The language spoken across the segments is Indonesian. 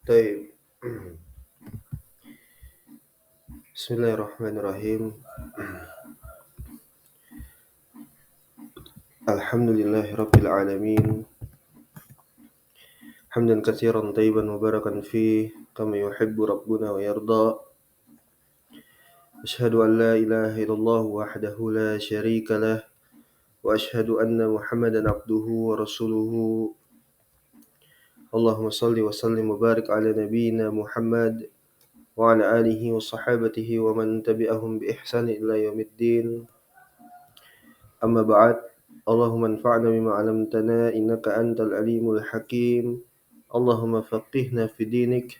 طيب. بسم الله الرحمن الرحيم. الحمد لله رب العالمين، حمدا كثيرا طيبا مباركا فيه كما يحب ربنا ويرضى. أشهد أن لا إله إلا الله وحده لا شريك له، وأشهد أن محمدا عبده ورسوله. اللهم صل وسلم وبارك على نبينا محمد وعلى آله وصحابته ومن تبعهم بإحسان إلى يوم الدين. أما بعد، اللهم انفعنا بما علمتنا إنك أنت العليم الحكيم. اللهم فقهنا في دينك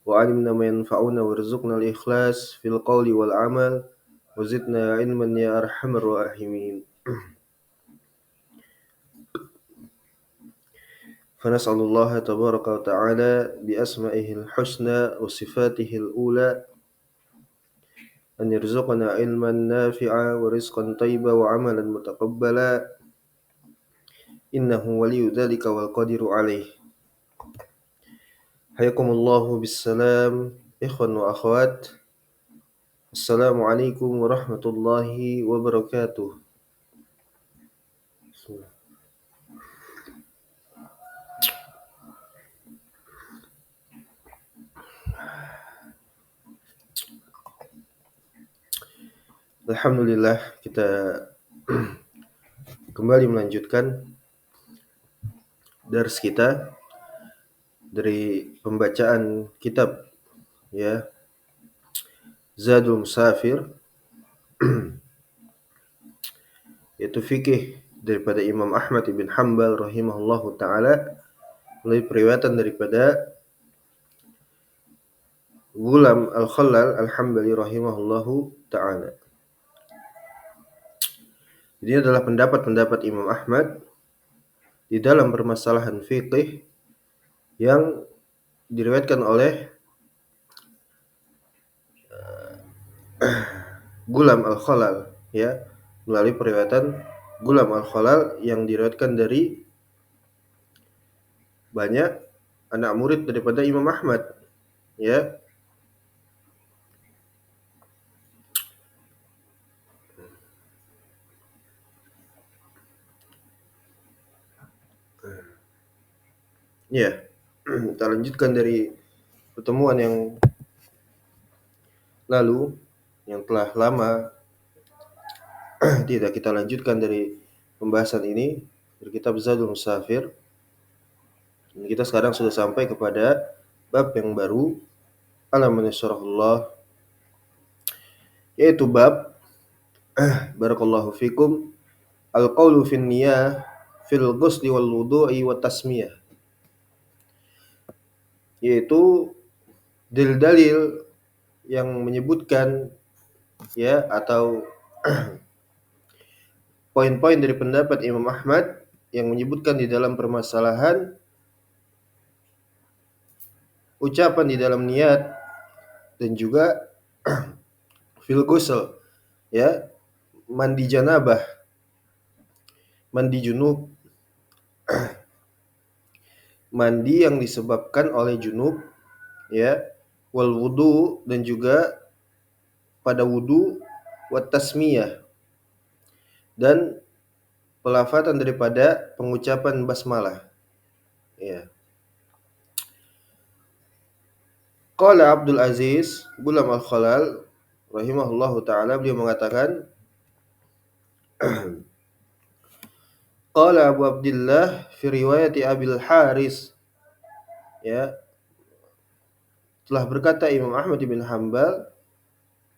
وعلمنا ما ينفعنا وارزقنا الإخلاص في القول والعمل وزدنا علما يا أرحم الراحمين. فنسأل الله تبارك وتعالى بأسمائه الحسنى وصفاته الأولى أن يرزقنا علما نافعا ورزقا طيبا وعملا متقبلا، إنه ولي ذلك والقادر عليه. حياكم الله بالسلام إخوان وأخوات. Assalamualaikum warahmatullahi wabarakatuh. Alhamdulillah, kita kembali melanjutkan dars kita dari pembacaan kitab ya Zadul Musafir, yaitu fikih daripada Imam Ahmad ibn Hanbal rahimahullahu taala, melalui periwayatan daripada Ghulam Al-Khallal Al-Hambali rahimahullahu taala. Ini adalah pendapat-pendapat Imam Ahmad di dalam permasalahan fikih yang diriwayatkan oleh Ghulam Al-Khallal, ya, melalui periwayatan Ghulam Al-Khallal yang diriwayatkan dari banyak anak murid daripada Imam Ahmad, ya. Ya, kita lanjutkan dari pertemuan yang lalu yang telah lama tidak kita lanjutkan dari pembahasan ini dari kitab Zadul Musafir. Dan kita sekarang sudah sampai kepada bab yang baru, alaman syarahullah, yaitu bab barakallahu fikum al-qaulu fin niyah fil ghusli wal wudu'i wat tasmiyah, yaitu dalil-dalil yang menyebutkan ya atau poin-poin dari pendapat Imam Ahmad yang menyebutkan di dalam permasalahan ucapan di dalam niat dan juga fil ghusl, ya, mandi janabah, mandi junub, mandi yang disebabkan oleh junub, ya, wal wudu, dan juga pada wudu, wat tasmiyah, dan pelafatan daripada pengucapan basmalah, ya. Qala Abdul Aziz Ghulam Al-Khallal rahimahullahu taala, beliau mengatakan qala Abu Abdullah fi riwayati Abil Haris, ya, telah berkata Imam Ahmad bin Hanbal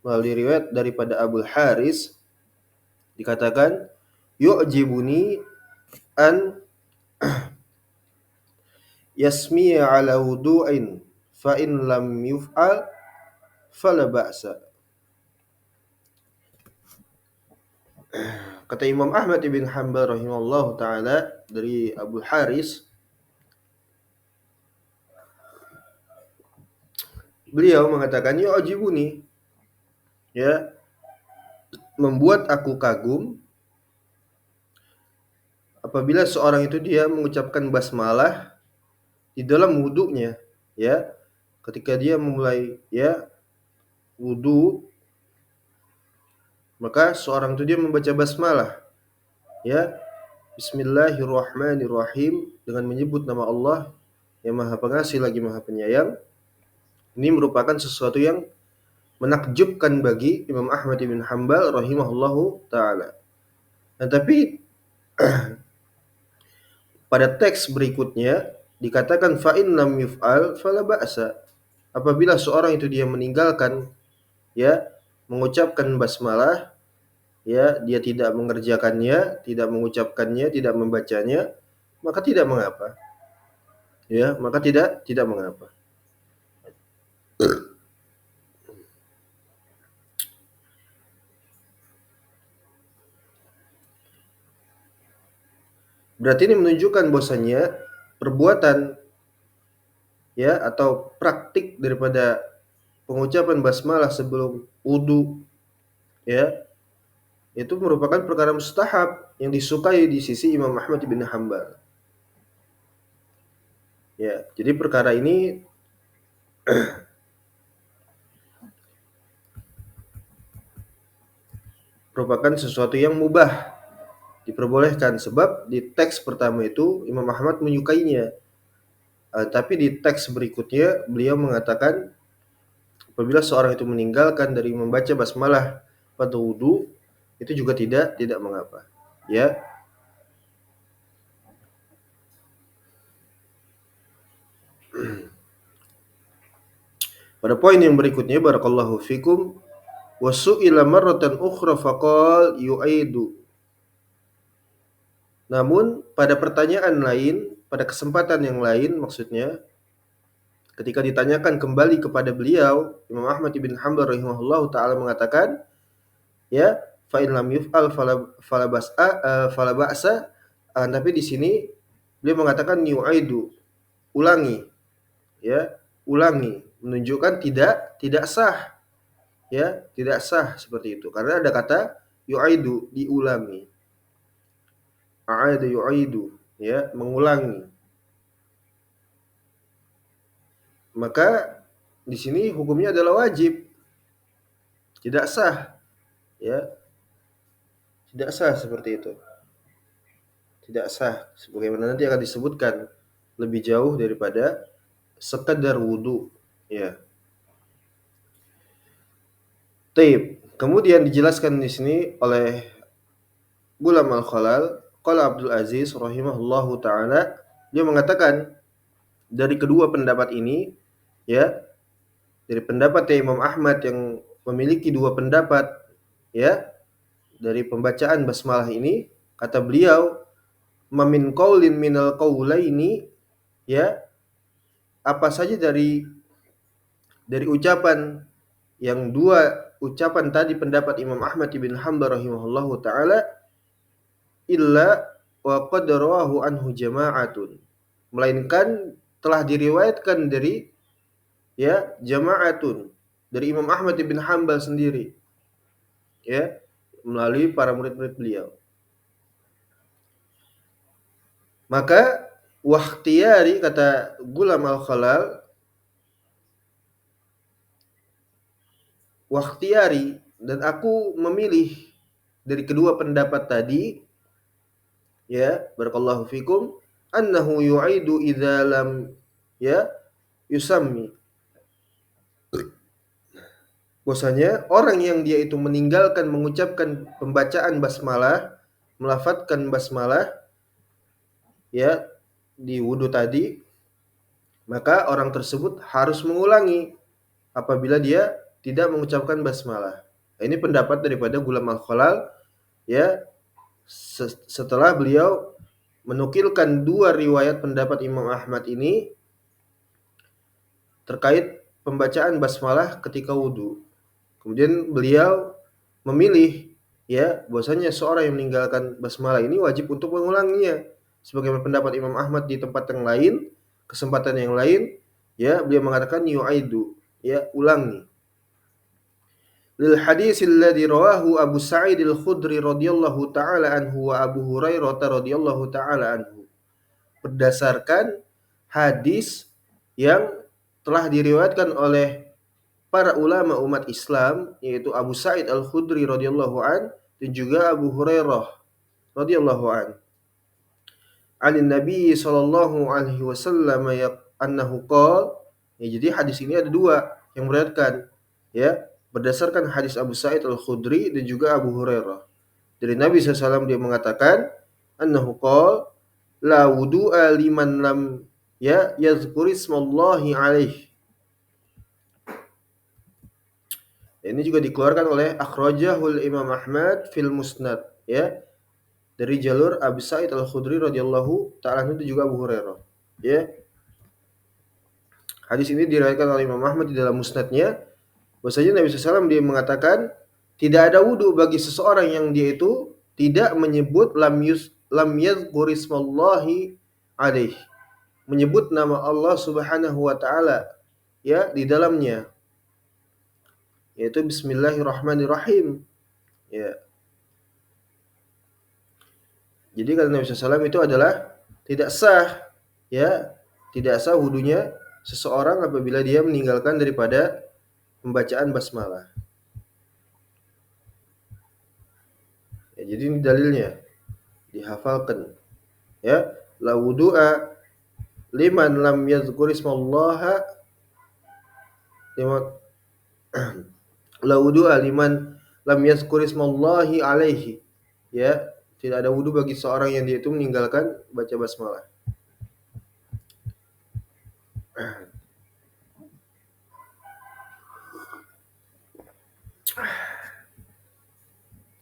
melalui riwayat daripada Abul Haris, dikatakan yu'jibuni an yasmi'a ala wudu'in fa in lam yuf'al fala ba'sa. Kata Imam Ahmad bin Hanbal rahimahullah taala dari Abul Haris, beliau mengatakan yu'jibuni, ya, membuat aku kagum apabila seorang itu dia mengucapkan basmalah di dalam wudunya, ya. Ketika dia memulai ya wudu, maka seorang itu dia membaca basmalah, ya. Bismillahirrahmanirrahim, dengan menyebut nama Allah yang Maha Pengasih lagi Maha Penyayang. Ini merupakan sesuatu yang menakjubkan bagi Imam Ahmad bin Hanbal rahimahullahu taala. Nah, tapi pada teks berikutnya dikatakan fa in lam yuf'al fala ba'sa. Apabila seorang itu dia meninggalkan ya mengucapkan basmalah, ya dia tidak mengerjakannya, tidak mengucapkannya, tidak membacanya, maka tidak mengapa. Ya, maka tidak mengapa. Berarti ini menunjukkan bahwasanya perbuatan ya atau praktik daripada pengucapan basmalah sebelum wudu ya itu merupakan perkara mustahab yang disukai di sisi Imam Ahmad bin Hanbal. Ya, jadi perkara ini merupakan sesuatu yang mubah, diperbolehkan, sebab di teks pertama itu Imam Ahmad menyukainya. Tapi di teks berikutnya beliau mengatakan apabila seorang itu meninggalkan dari membaca basmalah pada wudu itu juga tidak mengapa. Ya. Pada poin yang berikutnya, barakallahu fikum, wa su'ila marratan ukhra faqal yu'idu. Namun pada pertanyaan lain, pada kesempatan yang lain maksudnya, ketika ditanyakan kembali kepada beliau, Imam Ahmad bin Hanbal rahimahullahu taala mengatakan, ya, fa in lam yuf'al fala ba'sa. Tapi di sini beliau mengatakan yu'idu, ulangi, ya, ulangi, menunjukkan tidak sah, ya, tidak sah seperti itu. Karena ada kata yu'idu, diulangi. A'ada yu'idu, ya, mengulangi. Maka di sini hukumnya adalah wajib, tidak sah, ya, tidak sah seperti itu, tidak sah. Sebagaimana nanti akan disebutkan lebih jauh daripada sekadar wudu, ya. Taib. Kemudian dijelaskan di sini oleh Gulam Al-Khalal, qala Abdul Aziz rahimahullahu taala, dia mengatakan dari kedua pendapat ini, ya, dari pendapat Imam Ahmad yang memiliki dua pendapat, ya, dari pembacaan basmalah ini, kata beliau, mamin qaulin minal qaulaini, ya, apa saja dari ucapan yang dua ucapan tadi pendapat Imam Ahmad bin Hanbal rahimahullahu taala, illa wa qad rawahu anhu jama'atun, melainkan telah diriwayatkan dari ya jama'atun, dari Imam Ahmad bin Hanbal sendiri, ya, melalui para murid-murid beliau. Maka wakhtiyari, kata Gulam Al-Khalal, wakhtiyari, dan aku memilih dari kedua pendapat tadi, ya, barakallahu fikum, annahu yu'idu idza lam ya yusammi, bahwasanya orang yang dia itu meninggalkan mengucapkan pembacaan basmalah, melafadzkan basmalah, ya, di wudu tadi, maka orang tersebut harus mengulangi apabila dia tidak mengucapkan basmalah. Ini pendapat daripada Gulam Al-Khalal, ya, setelah beliau menukilkan dua riwayat pendapat Imam Ahmad ini terkait pembacaan basmalah ketika wudu. Kemudian beliau memilih, ya, bahwasanya seorang yang meninggalkan basmalah ini wajib untuk mengulanginya. Sebagaimana pendapat Imam Ahmad di tempat yang lain, kesempatan yang lain, ya, beliau mengatakan yu'idu, ya, ulangi. Lil hadis alladhi rawahu Abu Sa'id Al-Khudri radhiyallahu taala anhu wa Abu Hurairah radhiyallahu taala anhu. Berdasarkan hadis yang telah diriwayatkan oleh para ulama umat Islam, yaitu Abu Sa'id Al-Khudri radhiyallahu an dan juga Abu Hurairah radhiyallahu an. An Nabi sallallahu alaihi wasallam annahu qala. Ya, jadi hadis ini ada dua yang meriwayatkan, ya, berdasarkan hadis Abu Sa'id Al-Khudri dan juga Abu Hurairah. Dari Nabi SAW dia mengatakan, annahu qala la wudu'a liman lam ya yazkurismallahi alaih. Ini juga dikeluarkan oleh akhrajahul Imam Ahmad fil Musnad, ya, dari jalur Abu Sa'id Al-Khudri radhiyallahu ta'ala anhu juga Abu Hurairah, ya. Hadis ini diriwayatkan oleh Imam Ahmad di dalam Musnadnya, bahwasanya Nabi SAW dia mengatakan tidak ada wudu bagi seseorang yang dia itu tidak menyebut lam yadhkurismallahi alaih, menyebut nama Allah Subhanahu wa taala, ya, di dalamnya, yaitu bismillahirrahmanirrahim, ya. Jadi kata Nabi SAW itu adalah tidak sah, ya, tidak sah wudunya seseorang apabila dia meninggalkan daripada pembacaan basmalah. Ya, jadi ini dalilnya dihafalkan, ya, la wudu'a liman lam yadhkurismallaha liman la wudu'a liman lam yadhkurismallahi alaihi, ya, tidak ada wudu bagi seorang yang dia itu meninggalkan baca basmalah.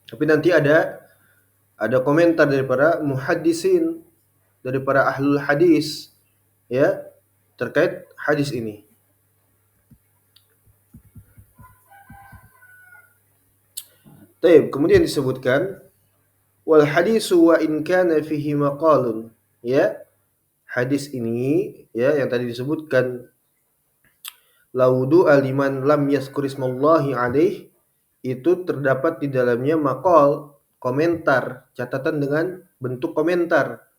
Tapi nanti ada komentar dari para muhaddisin, dari para ahlul hadis, ya, terkait hadis ini. Taib, kemudian disebutkan wal hadisu wa in kana fihi maqalun, ya. Hadis ini, ya, yang tadi disebutkan la wudu'a liman lam yazkurismallahi alaih, itu terdapat di dalamnya maqal, komentar, catatan dengan bentuk komentar,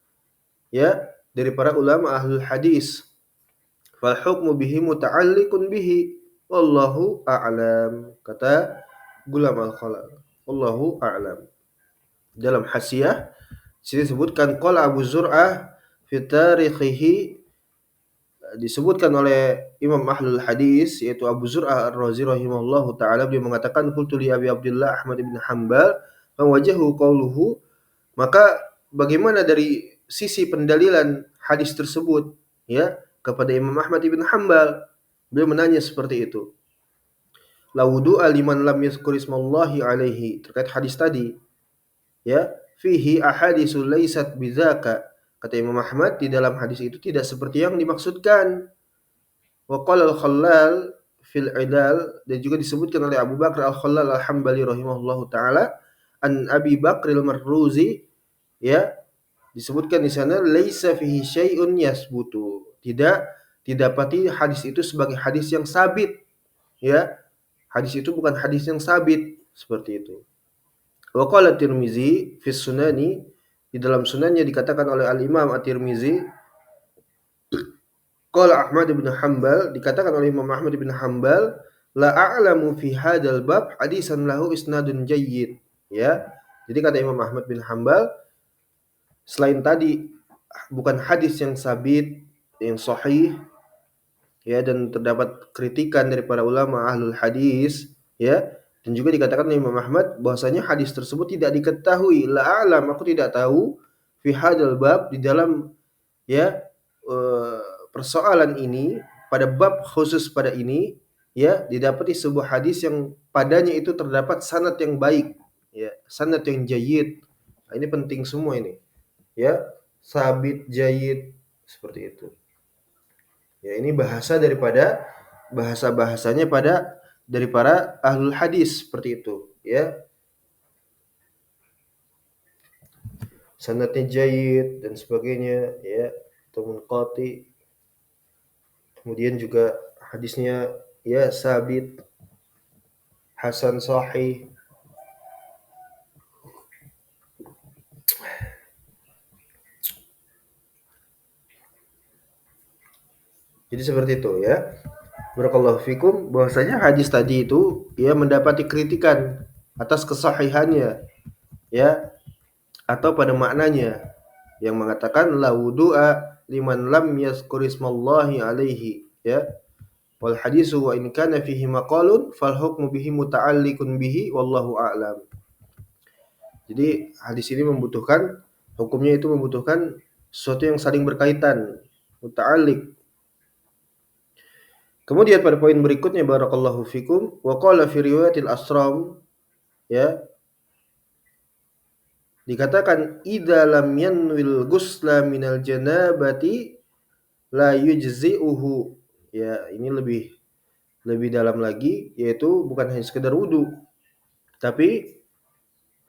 ya, dari para ulama ahlul hadis. Fal hukmu bihi muta'alliqun bihi wallahu a'lam, kata Gulam Al-Khalal, wallahu a'lam. Dalam Hasyiah sini disebutkan qala Abu Zur'ah fi tarikhihi, disebutkan oleh Imam Ahlul Hadis yaitu Abu Zur'ah Ar-Razi rahimahullahu taala, dia mengatakan qultu li Abi Abdullah Ahmad bin Hanbal fa wajahu qauluhu, maka bagaimana dari sisi pendalilan hadis tersebut, ya, kepada Imam Ahmad bin Hanbal, beliau menanya seperti itu. La wudu'a liman lam yazkurismallahi alaihi, terkait hadis tadi, ya, fihi ahaditsu laysat bidzaka, kata Imam Ahmad, di dalam hadis itu tidak seperti yang dimaksudkan. Wa qala al-Khallal fil Idal, dan juga disebutkan oleh Abu Bakar Al-Khallal Al-Hambali rahimahullahu taala an Abi Bakr Al-Marruzi, ya, disebutkan di sana laisa fihi syai'un yasbutu, tidak didapati hadis itu sebagai hadis yang sabit, ya. Hadis itu bukan hadis yang sabit, seperti itu. Wa qala Tirmizi fi Sunani, di dalam sunannya dikatakan oleh Al-Imam At-Tirmizi, qala Ahmad bin Hanbal, dikatakan oleh Imam Ahmad bin Hanbal, la a'lamu fi hadzal bab hadisan lahu isnadun jayyid, ya. Jadi kata Imam Ahmad bin Hanbal, selain tadi bukan hadis yang sabit, yang sahih, ya, dan terdapat kritikan dari para ulama ahlul hadis, ya, dan juga dikatakan oleh Imam Ahmad bahwasanya hadis tersebut tidak diketahui, la a'lam, aku tidak tahu, fi hadzal bab, di dalam, ya, persoalan ini, pada bab khusus pada ini, ya, didapati sebuah hadis yang padanya itu terdapat sanad yang baik, ya, sanad yang jayyid. Nah, ini penting semua ini, ya, sabit, jayyid, seperti itu. Ya, ini bahasa daripada bahasa-bahasanya dari para ahlul hadis, seperti itu, ya. Sanadnya jayyid dan sebagainya, ya, atau munqati. Kemudian juga hadisnya, ya, sabit, hasan, sahih. Jadi seperti itu ya. Barakallahu fikum, bahwasanya hadis tadi itu ya mendapati kritikan atas kesahihannya ya, atau pada maknanya yang mengatakan la wudu'a liman lam yazkurismallahi alaihi ya. Wal hadisu wa in kana fihi maqalun fal hukmu bihi muta'alliqun bihi wallahu a'lam. Jadi hadis ini membutuhkan, hukumnya itu membutuhkan sesuatu yang saling berkaitan, muta'alliq. Kemudian pada poin berikutnya barakallahu fikum wa qala fi riwayatil asram ya, dikatakan idza lam yanwil ghusla minal janabati la yujzi'uhu. Ya, ini lebih lebih dalam lagi, yaitu bukan hanya sekedar wudu, tapi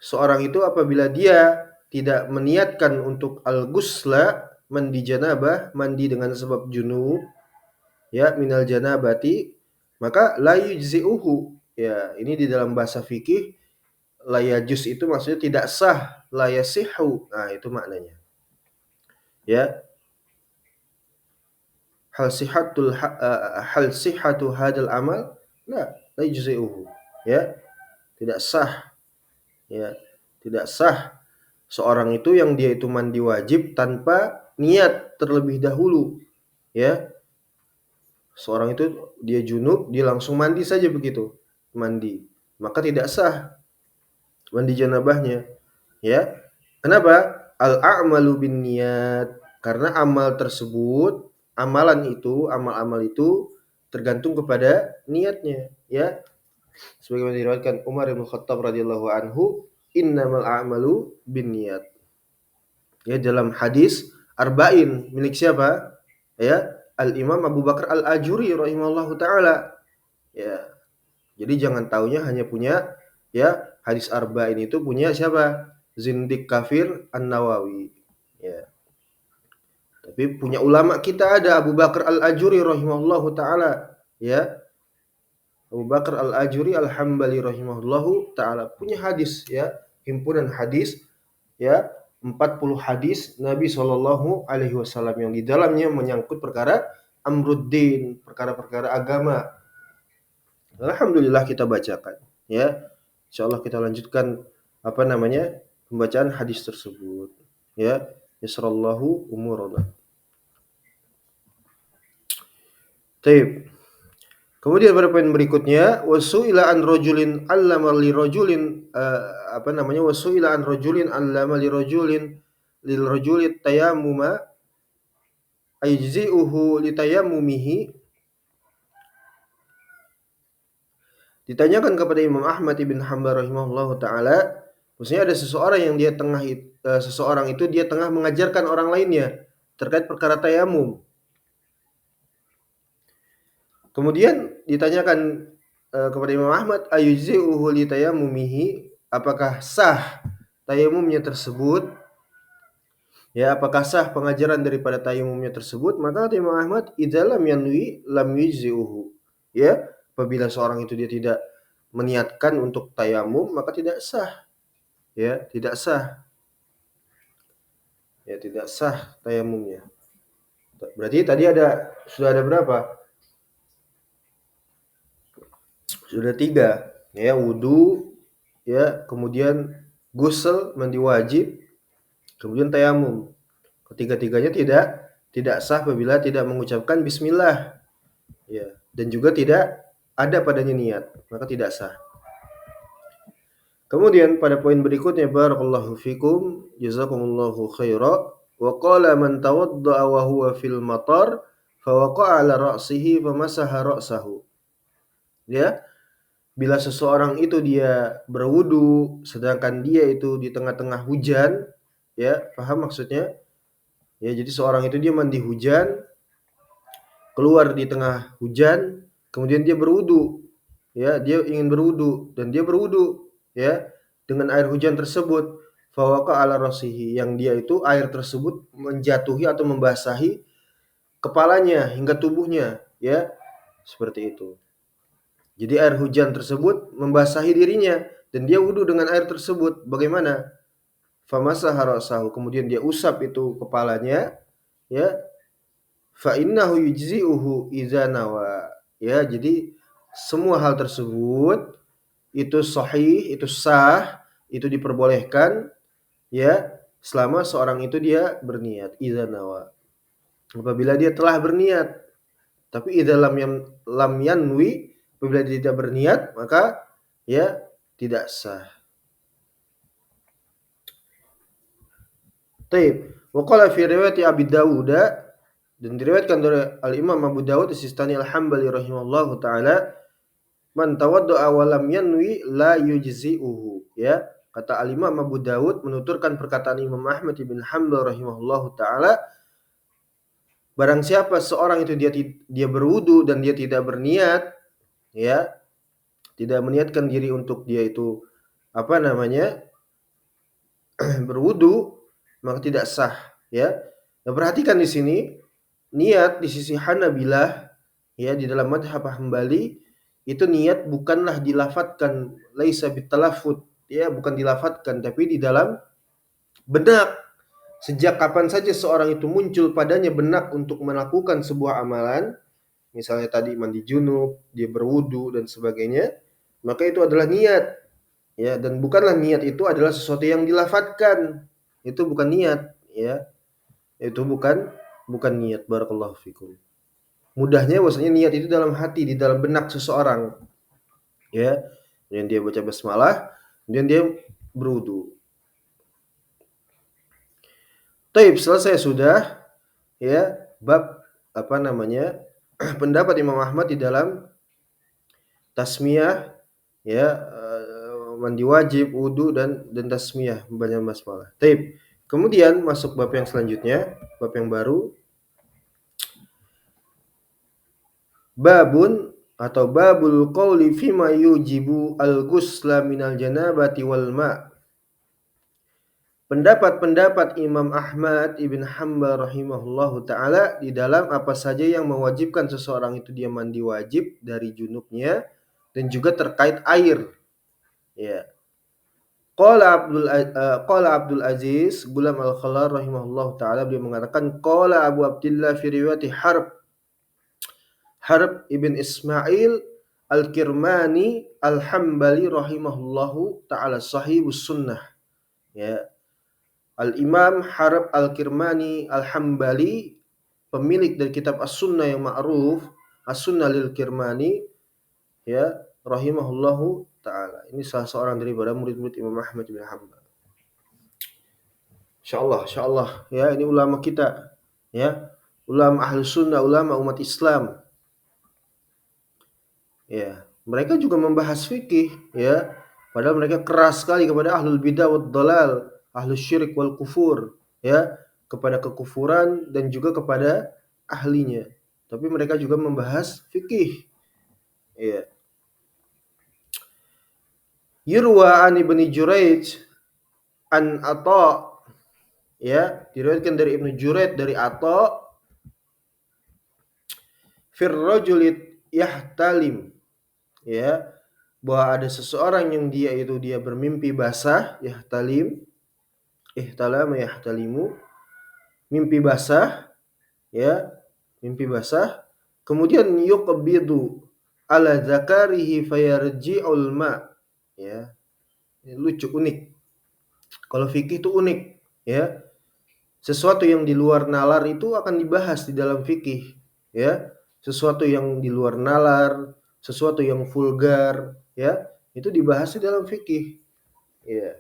seorang itu apabila dia tidak meniatkan untuk al-ghusla, mandi janabah, mandi dengan sebab junub, ya, minal janabati, maka la yujzi'uhu. Ya, ini di dalam bahasa fikih la yajuz itu maksudnya tidak sah, la yasihhu. Nah, itu maknanya. Ya, hal sihhatu hadal amal? La yujzi'uhu. Ya, tidak sah. Ya, tidak sah seorang itu yang dia itu mandi wajib tanpa niat terlebih dahulu. Ya, seorang itu dia junub, dia langsung mandi saja begitu. Mandi. Maka tidak sah mandi janabahnya. Ya. Kenapa? Al-a'malu binniyat. Karena amal tersebut, amal-amal itu tergantung kepada niatnya, ya. Sebagaimana diriwayatkan Umar bin Khattab radhiyallahu anhu, innamal a'malu binniyat. Ya, dalam hadis Arba'in milik siapa? Ya, Al-Imam Abu Bakar Al-Ajuri rahimahullahu taala. Ya. Jadi jangan taunya hanya punya ya hadis Arba'in itu punya siapa? Zindik kafir An-Nawawi. Ya. Tapi punya ulama kita ada Abu Bakar Al-Ajuri rahimahullahu taala, ya. Abu Bakar Al-Ajuri Al-Hambali rahimahullahu taala punya hadis ya, himpunan hadis ya, 40 hadis Nabi Shallallahu alaihi wasallam yang di dalamnya menyangkut perkara amruddin, perkara-perkara agama. Alhamdulillah kita bacakan ya. Insyaallah kita lanjutkan apa namanya? Pembacaan hadis tersebut ya. Yasrallahu umurana. Taib. Kemudian pada poin berikutnya wasuila an rajulin allama li rajulin apa namanya wasuila an rajulin allama li rajulin lil rajuli tayammuma ayji'uhu li tayammumihi. Ditanyakan kepada Imam Ahmad ibn Hanbal rahimahullahu taala, maksudnya ada seseorang yang dia seseorang itu dia tengah mengajarkan orang lainnya terkait perkara tayamum. Kemudian ditanyakan kepada Imam Ahmad, ayuzi'uhu li tayammumihi, apakah sah tayamumnya tersebut? Ya, apakah sah pengajaran daripada tayamumnya tersebut? Maka kata Imam Ahmad, idza lam yanwi lam yujzi'uhu. Ya, apabila seorang itu dia tidak meniatkan untuk tayamum, maka tidak sah. Ya, tidak sah. Ya, tidak sah tayamumnya. Berarti tadi sudah ada berapa? Sudah 3, ya, wudu, ya, kemudian ghusl, mandi wajib, kemudian tayamum. Ketiga-tiganya tidak sah apabila tidak mengucapkan bismillah. Ya, dan juga tidak ada padanya niat, maka tidak sah. Kemudian pada poin berikutnya barakallahu fikum jazakumullahu khaira wa qala man tawaddaa wa huwa fil matar fa waqa'a ala ra'sihi fa masaha ra'sahu. Ya, bila seseorang itu dia berwudu sedangkan dia itu di tengah-tengah hujan, ya, paham maksudnya? Ya, jadi seorang itu dia mandi hujan, keluar di tengah hujan, kemudian dia berwudu. Ya, dia ingin berwudu dan dia berwudu, ya, dengan air hujan tersebut. Fawaqa ala rasihi, yang dia itu air tersebut menjatuhi atau membasahi kepalanya hingga tubuhnya, ya. Seperti itu. Jadi air hujan tersebut membasahi dirinya dan dia wudu dengan air tersebut. Bagaimana? Famasaha ra'sahu, kemudian dia usap itu kepalanya, ya. fa innahu yujzi'uhu idza nawa. Ya, jadi semua hal tersebut itu sahih, itu sah, itu diperbolehkan ya selama seorang itu dia berniat idza nawa. Apabila dia telah berniat. Tapi idza lam yanwi, apabila dia tidak berniat maka ya tidak sah. Taib. Wa qala fi riwayat Abi Dawud, dan diriwayatkan dari Al-Imam Abu Dawud As-Sistani Al-Hambali rahimahullahu taala, man tawadda'a wa lam yanwi la yujzi'uhu. Ya, kata Al-Imam Abu Dawud menuturkan perkataan Imam Ahmad bin Hanbal rahimahullahu taala, barang siapa seorang itu dia berwudu dan dia tidak berniat, ya, tidak meniatkan diri untuk dia itu apa namanya? berwudu, maka tidak sah, ya. Nah, perhatikan di sini niat di sisi Hanabilah ya di dalam madhab Hambali itu niat bukanlah dilafatkan laisa bitalaffuz ya bukan dilafatkan tapi di dalam benak. Sejak kapan saja seorang itu muncul padanya benak untuk melakukan sebuah amalan, misalnya tadi mandi junub, dia berwudu dan sebagainya, maka itu adalah niat. Ya, dan bukanlah niat itu adalah sesuatu yang dilafatkan. Itu bukan niat, ya. Itu bukan niat. Barakallahu fikum. Mudahnya bahwasanya niat itu dalam hati, di dalam benak seseorang. Ya. Kemudian dia baca basmalah, kemudian dia berwudu. Taib, selesai sudah ya bab apa namanya? pendapat Imam Ahmad di dalam tasmiyah ya mandi wajib, wudu dan tasmiyah membaca basmalah. Taib. Kemudian masuk bab yang selanjutnya, bab yang baru. Babun atau babul qauli fima yujibu al-ghusla minal janabati wal ma'. Pendapat-pendapat Imam Ahmad ibn Hanbal rahimahullahu taala di dalam apa saja yang mewajibkan seseorang itu dia mandi wajib dari junubnya dan juga terkait air. Ya. Qala Abdul Aziz Gulam Al-Khalal rahimahullahu taala, beliau mengatakan qala Abu Abdullah fi riwayat Harb ibn Ismail Al-Kirmani Al-Hambali rahimahullahu taala sahibus sunnah. Ya. Al-Imam Harb Al-Kirmani Al-Hambali, pemilik dari kitab As-Sunnah yang ma'ruf, As-Sunnah lil Kirmani, ya, rahimahullahu taala. Ini salah seorang daripada murid-murid Imam Ahmad bin Hanbal. Insyaallah, ya, ini ulama kita, ya. Ulama Ahlus Sunnah, ulama umat Islam. Ya, mereka juga membahas fikih, ya. Padahal mereka keras sekali kepada ahlul bidah wad dalal, ahlus syirik wal kufur, ya, kepada kekufuran dan juga kepada ahlinya. Tapi mereka juga membahas fikih. Ya. Yurwa an Ibnu Juraij an Atha, ya, diriwayatkan dari Ibnu Juraij dari Atha, fir rajulit yahtalim, ya, bahwa ada seseorang yang dia bermimpi basah, yahtalim, ihtalama yahtalimu, mimpi basah, ya, mimpi basah, kemudian yuqbidu ala zakarihi fayarji'ul ma, ya. Ini lucu, unik. Kalau fikih itu unik, ya. Sesuatu yang di luar nalar itu akan dibahas di dalam fikih, ya. Sesuatu yang di luar nalar, sesuatu yang vulgar, ya, itu dibahas di dalam fikih. Ya.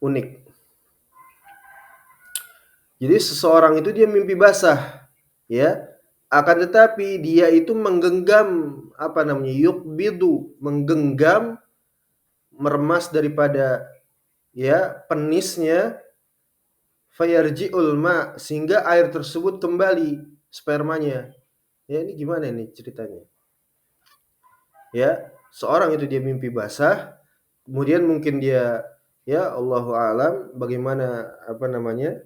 Unik. Jadi seseorang itu dia mimpi basah, ya. Akan tetapi dia itu menggenggam apa namanya? Yukbidu, menggenggam, meremas daripada ya penisnya, fayarji'ul ma, sehingga air tersebut kembali spermanya. Ya, ini gimana nih ceritanya? Ya, seorang itu dia mimpi basah, kemudian mungkin dia ya Allahu a'lam bagaimana apa namanya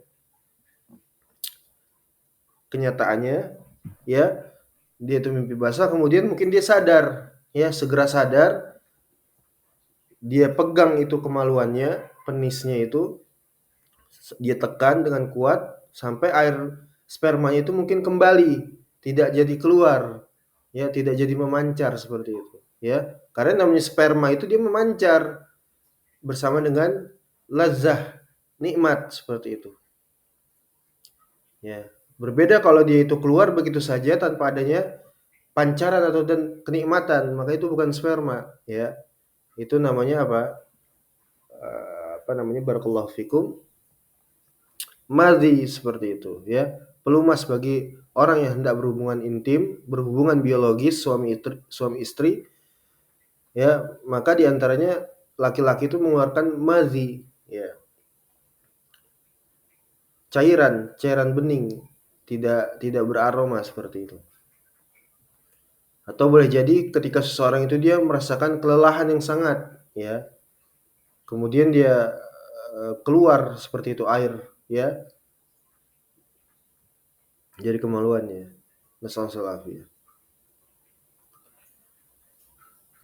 kenyataannya, ya. Dia itu mimpi basah, kemudian mungkin dia sadar, ya, segera sadar, dia pegang itu kemaluannya, penisnya itu, dia tekan dengan kuat sampai air spermanya itu mungkin kembali, tidak jadi keluar, ya, tidak jadi memancar seperti itu, ya. Karena namanya sperma itu dia memancar bersama dengan lazah, nikmat seperti itu. Ya. Berbeda kalau dia itu keluar begitu saja tanpa adanya pancaran atau dan kenikmatan, maka itu bukan sperma, ya. Itu namanya apa? Apa namanya? Barakallahu fikum. Madhi seperti itu, ya. Pelumas bagi orang yang hendak berhubungan intim, berhubungan biologis suami istri, ya, maka diantaranya laki-laki itu mengeluarkan madhi, ya, cairan bening, tidak beraroma seperti itu. Atau boleh jadi ketika seseorang itu dia merasakan kelelahan yang sangat, ya, kemudian dia keluar seperti itu air, ya, jadi kemaluannya. Nasallallahu alaihi.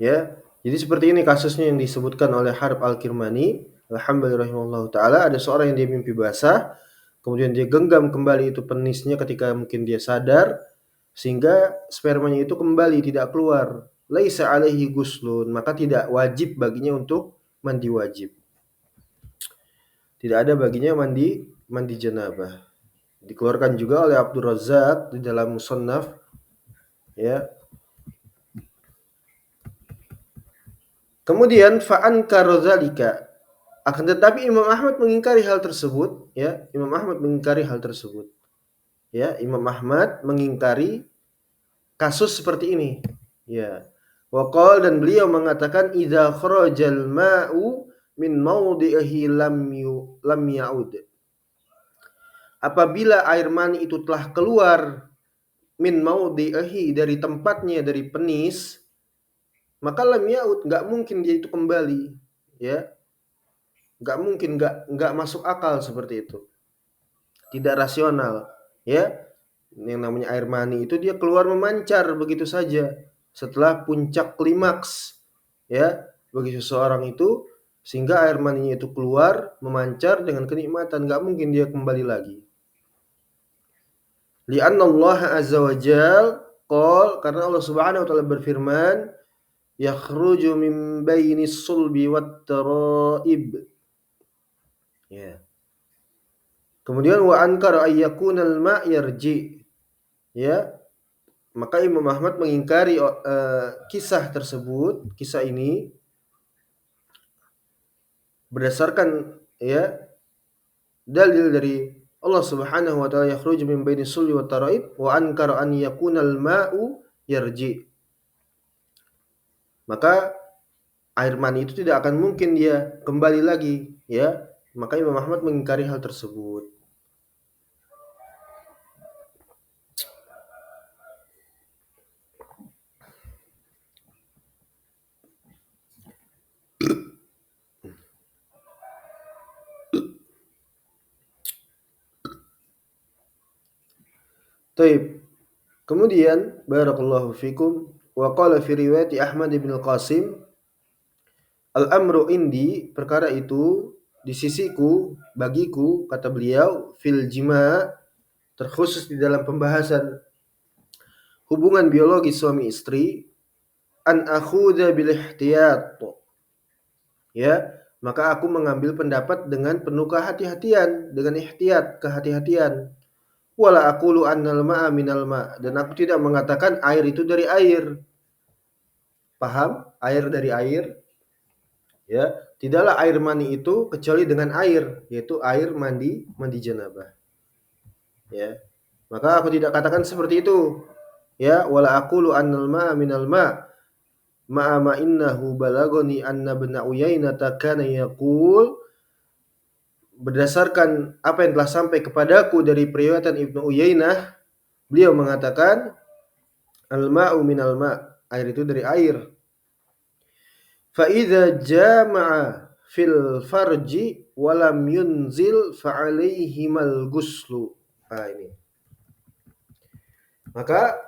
Ya, jadi seperti ini kasusnya yang disebutkan oleh Harb Al-Kirmani. Alhamdulillah rahimahullah taala, ada seorang yang dia mimpi basah, kemudian dia genggam kembali itu penisnya ketika mungkin dia sadar, sehingga spermanya itu kembali tidak keluar. Laisa alaihi guslun, maka tidak wajib baginya untuk mandi wajib. Tidak ada baginya mandi janabah. Dikeluarkan juga oleh Abdul Razzaq di dalam Musannaf, ya. Kemudian fa'ankara dzalika. Akan tetapi Imam Ahmad mengingkari hal tersebut, ya. Imam Ahmad mengingkari hal tersebut. Ya, Imam Ahmad mengingkari kasus seperti ini. Ya. Waqal, dan beliau mengatakan idza kharajal ma'u min mawdi'ihi lam ya'ud. Apabila air mani itu telah keluar min mawdi'ihi, dari tempatnya, dari penis, maka lam ya'ud, enggak mungkin dia itu kembali, ya. Enggak mungkin, enggak masuk akal seperti itu. Tidak rasional, ya. Yang namanya air mani itu dia keluar memancar begitu saja setelah puncak klimaks, ya, bagi seseorang itu, sehingga air maninya itu keluar memancar dengan kenikmatan, enggak mungkin dia kembali lagi. Li'anna Allah azza wa jal qol, karena Allah Subhanahu wa taala berfirman, yakhruju min bainis sulbi wat taraib. Ya. Kemudian wa ankara ayyakunal ma' yarji. Ya. Maka Imam Ahmad mengingkari kisah tersebut, kisah ini berdasarkan, ya, dalil dari Allah Subhanahu wa taala, yakhruju min bainis sulbi wat taraib wa ankara an yakunal ma'u yarji. Maka air mani itu tidak akan mungkin dia kembali lagi, ya. Maka Imam Ahmad mengingkari hal tersebut. Taib. Kemudian barakallahu fikum, wa qala fi riwayat Ahmad bin Qasim, al-amru indi, perkara itu di sisiku, bagiku, kata beliau, fil jima', terkhusus di dalam pembahasan hubungan biologi suami istri, an akhudha bil ihtiyat. Ya, maka aku mengambil pendapat dengan penuh kehati-hatian, dengan ihtiyat, kehati-hatian. Wala aqulu annal ma'a minal ma', dan aku tidak mengatakan air itu dari air. Paham? Air dari air, ya. Tidaklah air mani itu kecuali dengan air, yaitu air mandi janabah. Ya. Maka aku tidak katakan seperti itu. Ya, wala aqulu annal ma'a minal ma'. Ma'a ma innahu balagoni anna ibn Uyainah kana yaqul, berdasarkan apa yang telah sampai kepadaku dari periwayatan Ibnu Uyainah, beliau mengatakan al-ma'u minal ma', air itu dari air. Fa idza jama'a fil farji wa lam yunzil fa alaihimal ghuslu. Nah, ini. Maka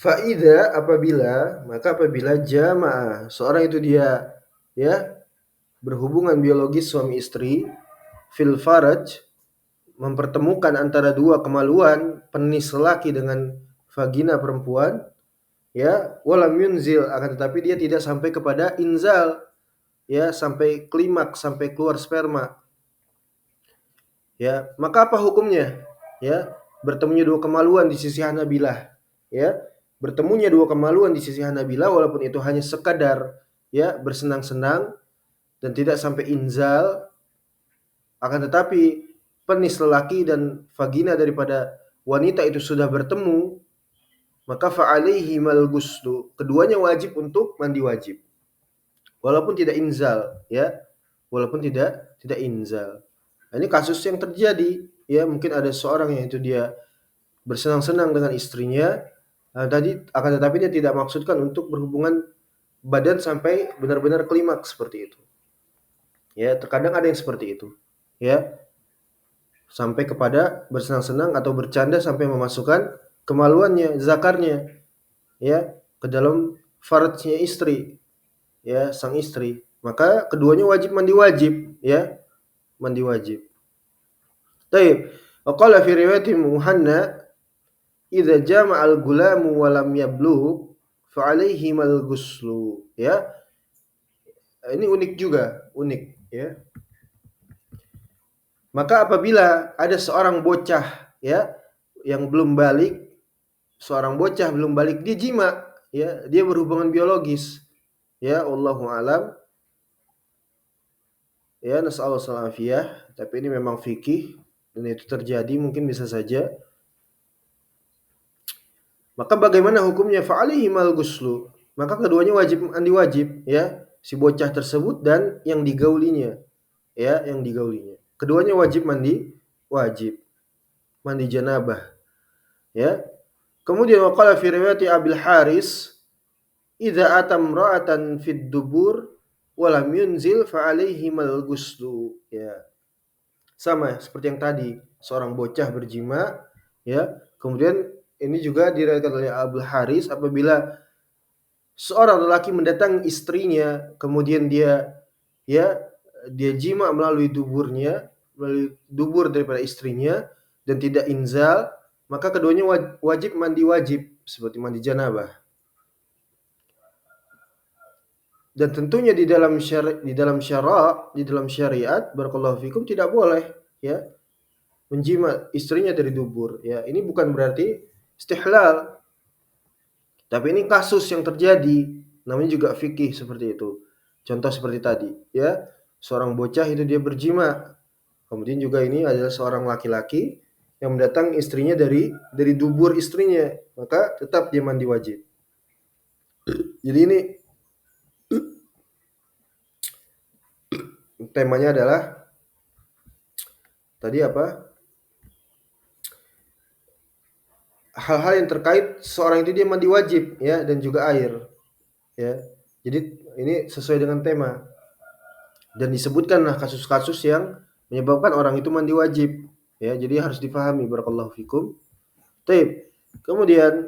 Faida apabila jamaah seorang itu dia ya berhubungan biologis suami istri fil faraj, mempertemukan antara dua kemaluan penis lelaki dengan vagina perempuan, ya walam yunzil, akan tetapi dia tidak sampai kepada inzal, ya sampai klimaks, sampai keluar sperma, ya maka apa hukumnya? Ya, bertemunya dua kemaluan di sisi Hanabilah, ya bertemunya dua kemaluan di sisi Hanabilah walaupun itu hanya sekadar ya bersenang-senang dan tidak sampai inzal, akan tetapi penis lelaki dan vagina daripada wanita itu sudah bertemu, maka fa'alaihi mal ghuslu, keduanya wajib untuk mandi wajib walaupun tidak inzal, ya walaupun tidak inzal. Nah, ini kasus yang terjadi, ya mungkin ada seorang yang itu dia bersenang-senang dengan istrinya, akan tetapi dia tidak maksudkan untuk berhubungan badan sampai benar-benar klimaks seperti itu. Ya, terkadang ada yang seperti itu. Ya, sampai kepada bersenang-senang atau bercanda sampai memasukkan kemaluannya, zakarnya, ya, ke dalam farajnya istri, ya, sang istri. Maka keduanya wajib mandi wajib, ya, mandi wajib. Baik. Waqala fi riwayat Muhanna, idza jama'a al-gulamu wa lam yablugh fa alaihi mal ghuslu, ya. Ini unik juga, unik, ya. Maka apabila ada seorang bocah, ya, yang belum balik, seorang bocah belum balik, dia jima, ya, dia berhubungan biologis, ya, wallahu alam, ya, nasallahu alafiyah, tapi ini memang fikih dan itu terjadi mungkin bisa saja. Maka bagaimana hukumnya? Fa'alihi mal ghuslu, maka keduanya wajib mandi wajib, ya, si bocah tersebut dan yang digaulinya, ya, yang digaulinya. Keduanya wajib mandi wajib, mandi janabah, ya. Kemudian waqala fi riwayat Abil Haris, idza atam ra'atan fid dubur wa lam yunzil fa alaihi mal ghuslu, ya. Sama seperti yang tadi, seorang bocah berjima, ya. Kemudian ini juga diriwayatkan oleh Abil Haris, apabila seorang lelaki mendatangi istrinya, kemudian dia ya dia jima melalui duburnya, melalui dubur daripada istrinya dan tidak inzal, maka keduanya wajib mandi wajib seperti mandi janabah. Dan tentunya di dalam syariat barakallahu fikum tidak boleh ya menjima istrinya dari dubur, ya. Ini bukan berarti istihlal, tapi ini kasus yang terjadi, namanya juga fikih seperti itu. Contoh seperti tadi, ya. Seorang bocah itu dia berjima. Kemudian juga ini adalah seorang laki-laki yang mendatangi istrinya dari dubur istrinya, maka tetap dia mandi wajib. Jadi ini temanya adalah tadi apa? Hal-hal yang terkait seorang itu dia mandi wajib, ya, dan juga air, ya. Jadi ini sesuai dengan tema. Dan disebutkanlah kasus-kasus yang menyebabkan orang itu mandi wajib, ya. Jadi harus difahami, barakallahu fikum. Taib. Kemudian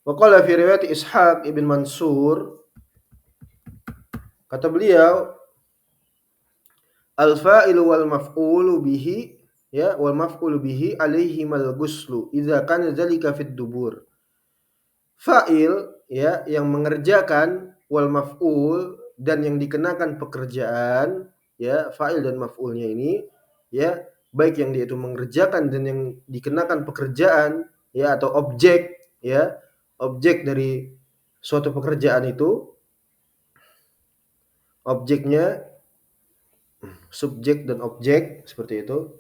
waqala fi riwayat Ishaq ibn Mansur, kata beliau, al-fa'ilu wal maf'ulu bihi, ya, wal maf'ulu bihi alaihi mal ghuslu idza kana dzalika fid dubur. Fa'il, ya, yang mengerjakan, wal maf'ul, dan yang dikenakan pekerjaan, ya, fa'il dan maf'ulnya ini, ya, baik yang dia itu mengerjakan dan yang dikenakan pekerjaan, ya, atau objek, ya, objek dari suatu pekerjaan itu, objeknya, subjek dan objek seperti itu.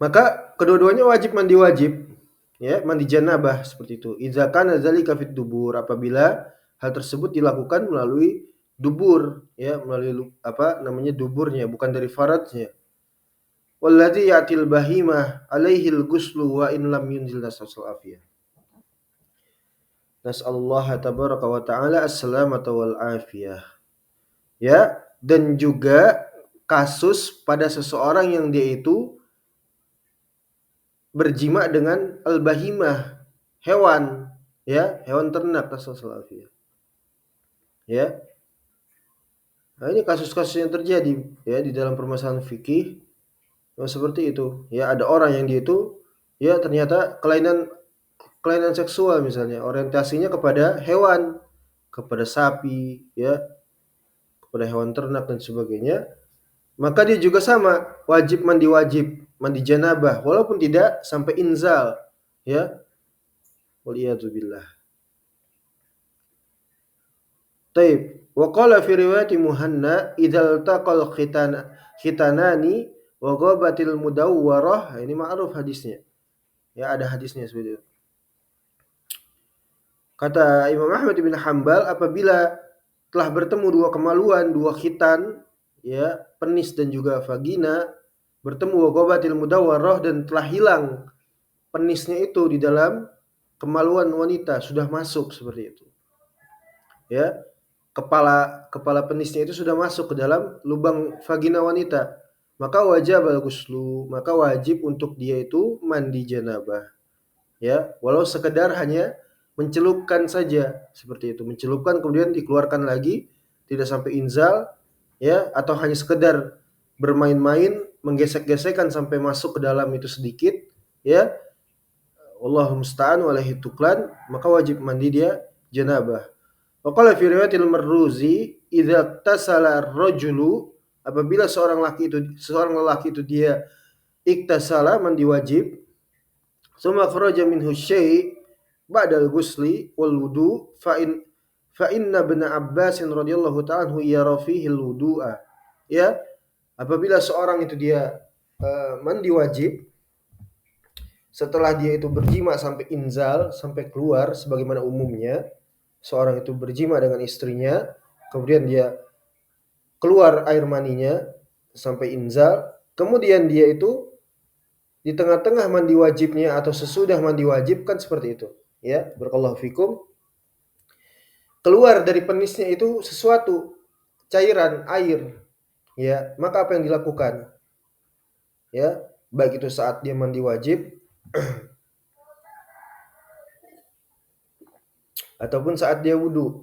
Maka kedua-duanya wajib mandi wajib, ya, mandi janabah seperti itu. Idza kana dzalika fit dubur, apabila hal tersebut dilakukan melalui dubur, ya, melalui apa namanya duburnya, bukan dari faradnya. Walladzi ya'til bahimah alaihi al-ghuslu wa in lam yunzil nasal afiyah. Nas'alullah tabaraka wa ta'ala as-salamata wal afiyah. Ya, dan juga kasus pada seseorang yang dia itu berjima dengan al-bahimah, hewan, ya, hewan ternak, nasallallahu alaihi, ya. Nah, ini kasus-kasus yang terjadi ya di dalam permasalahan fikih seperti itu. Ya, ada orang yang dia itu ya ternyata kelainan kelainan seksual misalnya, orientasinya kepada hewan, kepada sapi, ya, kepada hewan ternak dan sebagainya. Maka dia juga sama, wajib, mandi janabah walaupun tidak sampai inzal, ya. Waliyadzubillah. Taib. Wa qala fi riwayati Muhanna idzal taqal khitanani wa ghabatil mudawwarah. Ini ma'ruf hadisnya. Ya, ada hadisnya seperti itu. Kata Imam Ahmad bin Hambal, apabila telah bertemu dua kemaluan, dua khitan, ya, penis dan juga vagina, bertemu wa ghabatil mudawwarah dan telah hilang penisnya itu di dalam kemaluan wanita, sudah masuk seperti itu. Ya, kepala penisnya itu sudah masuk ke dalam lubang vagina wanita, maka wajib al-ghuslu, maka wajib untuk dia itu mandi janabah, ya, walau sekedar hanya mencelupkan saja seperti itu, mencelupkan kemudian dikeluarkan lagi, tidak sampai inzal, ya, atau hanya sekedar bermain-main, menggesek-gesekkan sampai masuk ke dalam itu sedikit, ya, Allahu musta'an walaihi tuklan, maka wajib mandi dia janabah. Wa qala fi riwayatil Marruzi, idza tasala ar-rajulu, apabila seorang lelaki itu dia iktasala, mandi wajib, summa kharaja minhu syai' ba'dal ghusli wal wudu, fa inna ibn Abbas radhiyallahu ta'ala anhu yara fihi al-wudu'a. Ya, apabila seorang itu dia mandi wajib setelah dia itu berjima sampai inzal, sampai keluar, sebagaimana umumnya seorang itu berjima dengan istrinya, kemudian dia keluar air maninya sampai inzal, kemudian dia itu di tengah-tengah mandi wajibnya atau sesudah mandi wajib, kan seperti itu, ya, barakallahu fikum, keluar dari penisnya itu sesuatu cairan air, ya, maka apa yang dilakukan, ya, baik itu saat dia mandi wajib ataupun saat dia wudu.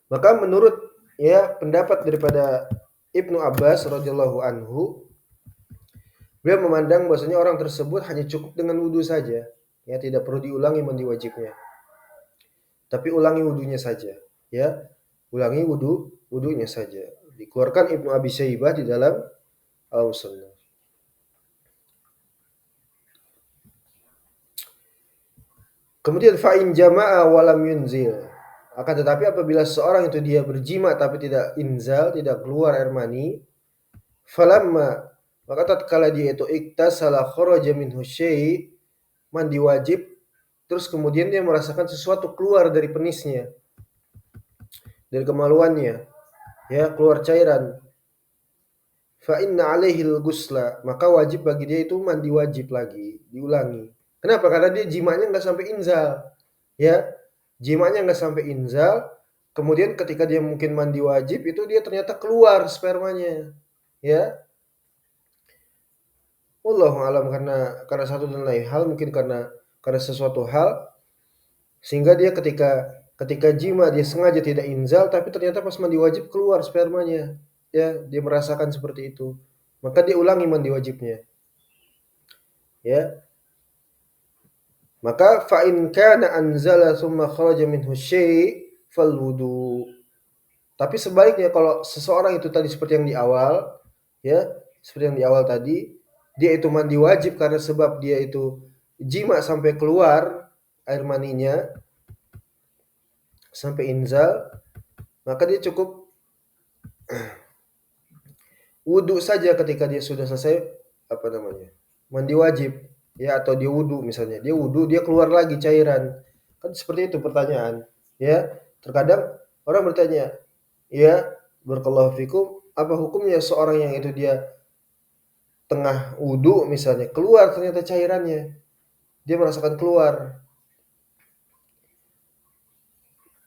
Maka menurut, ya, pendapat daripada Ibnu Abbas radhiyallahu anhu, beliau memandang bahwasanya orang tersebut hanya cukup dengan wudu saja, ya, tidak perlu diulangi mandi wajibnya. Tapi ulangi wudunya saja, ya. Ulangi wudunya saja. Dikeluarkan Ibnu Abi Syaibah di dalam Al-Musannaf. Kemudian fa'in jama'a walam yunzil. Akan tetapi apabila seorang itu dia berjima tapi tidak inzal, tidak keluar air mani, falamma, maka tatkala dia itu iktasala kharaja minhu syai', mandi wajib, terus kemudian dia merasakan sesuatu keluar dari penisnya, dari kemaluannya, ya, keluar cairan. Fa inna alaihil ghusla, maka wajib bagi dia itu mandi wajib lagi, diulangi. Kenapa? Karena dia jimanya nggak sampai inzal, ya, jimanya nggak sampai inzal. Kemudian ketika dia mungkin mandi wajib itu dia ternyata keluar spermanya, ya. Wallahu alam, karena satu dan lain hal, mungkin karena sesuatu hal, sehingga dia ketika jima dia sengaja tidak inzal, tapi ternyata pas mandi wajib keluar spermanya, ya, dia merasakan seperti itu, maka dia ulangi mandi wajibnya, ya. Maka fa in kana anzala tsumma kharaja minhu syai' fal wudu. Tapi sebaliknya, kalau seseorang itu tadi seperti yang di awal, ya, seperti yang di awal tadi, dia itu mandi wajib karena sebab dia itu jima sampai keluar air maninya sampai inzal, maka dia cukup wudu saja ketika dia sudah selesai mandi wajib, ya, atau dia wudu misalnya, dia wudu, dia keluar lagi cairan, kan seperti itu pertanyaan, ya. Terkadang orang bertanya, ya, barakallahu fikum, apa hukumnya seorang yang itu dia tengah wudu misalnya keluar ternyata cairannya, dia merasakan keluar,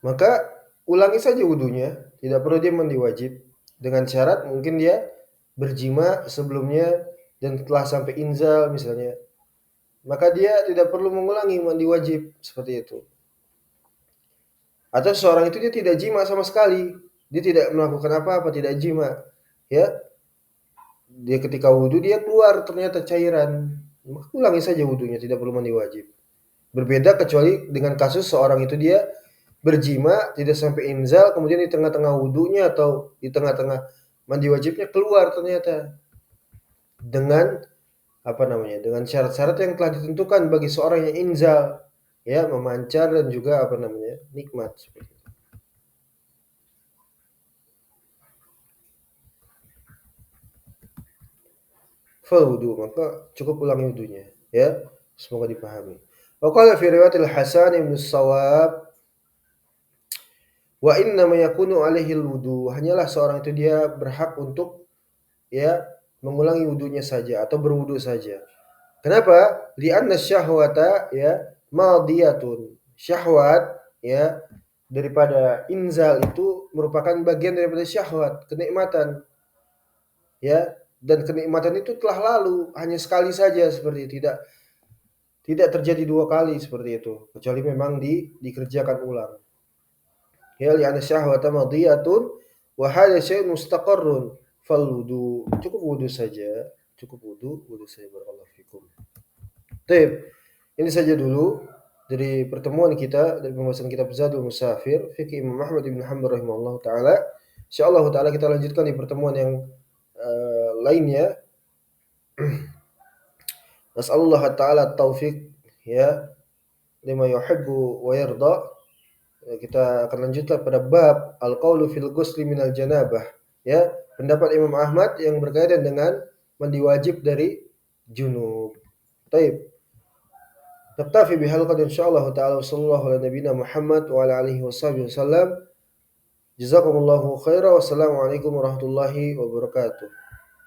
maka ulangi saja wudunya, tidak perlu dia mandi wajib, dengan syarat mungkin dia berjima sebelumnya dan telah sampai inzal misalnya, maka dia tidak perlu mengulangi mandi wajib seperti itu. Atau seorang itu dia tidak jima sama sekali, dia tidak melakukan apa-apa, tidak jima, ya. Dia ketika wudu dia keluar ternyata cairan, maka ulangi saja wudunya, tidak perlu mandi wajib. Berbeda kecuali dengan kasus seorang itu dia berjima tidak sampai inzal, kemudian di tengah-tengah wudunya atau di tengah-tengah mandi wajibnya keluar ternyata dengan apa namanya, dengan syarat-syarat yang telah ditentukan bagi seorang yang inzal, ya, memancar dan juga apa namanya, nikmat seperti itu. Fal wudu, maka cukup ulangi wudunya, ya. Semoga dipahami. Wa qala fi riwayatil Hasan bin Shawab, wa inna ma yakunu alaihi wudu, hanyalah seorang itu dia berhak untuk, ya, mengulangi wudunya saja atau berwudu saja. Kenapa? Li'anna syahwata, ya, madiyatun. Syahwat, ya, daripada inzal itu merupakan bagian daripada syahwat, kenikmatan, ya. Dan kenikmatan itu telah lalu, hanya sekali saja seperti itu. Tidak terjadi dua kali seperti itu, kecuali memang dikerjakan ulang. Ya, li'anna syahwata madiyatun wa hadha syai'un mustaqarrun fal wudu. Cukup wudu saja, cukup wudu saja, barakallahu fikum. Baik, ini saja dulu dari pertemuan kita dari pembahasan kitab Zadul Musafir fikih Imam Ahmad bin Hanbal rahimahullah taala. Insyaallah taala kita lanjutkan di pertemuan yang lainnya. Nas'alullah taala taufik, ya, lima yuhibbu wa yarda. Kita akan lanjutkan pada bab al-qaulu fil ghusli minal janabah, ya, pendapat Imam Ahmad yang berkaitan dengan mandi wajib dari junub. Baik. نكتفي بهالقدر إن شاء الله تعالى وصلى الله على نبينا محمد وعلى آله وصحبه وسلم. جزاكم الله خيرا والسلام عليكم ورحمة الله وبركاته.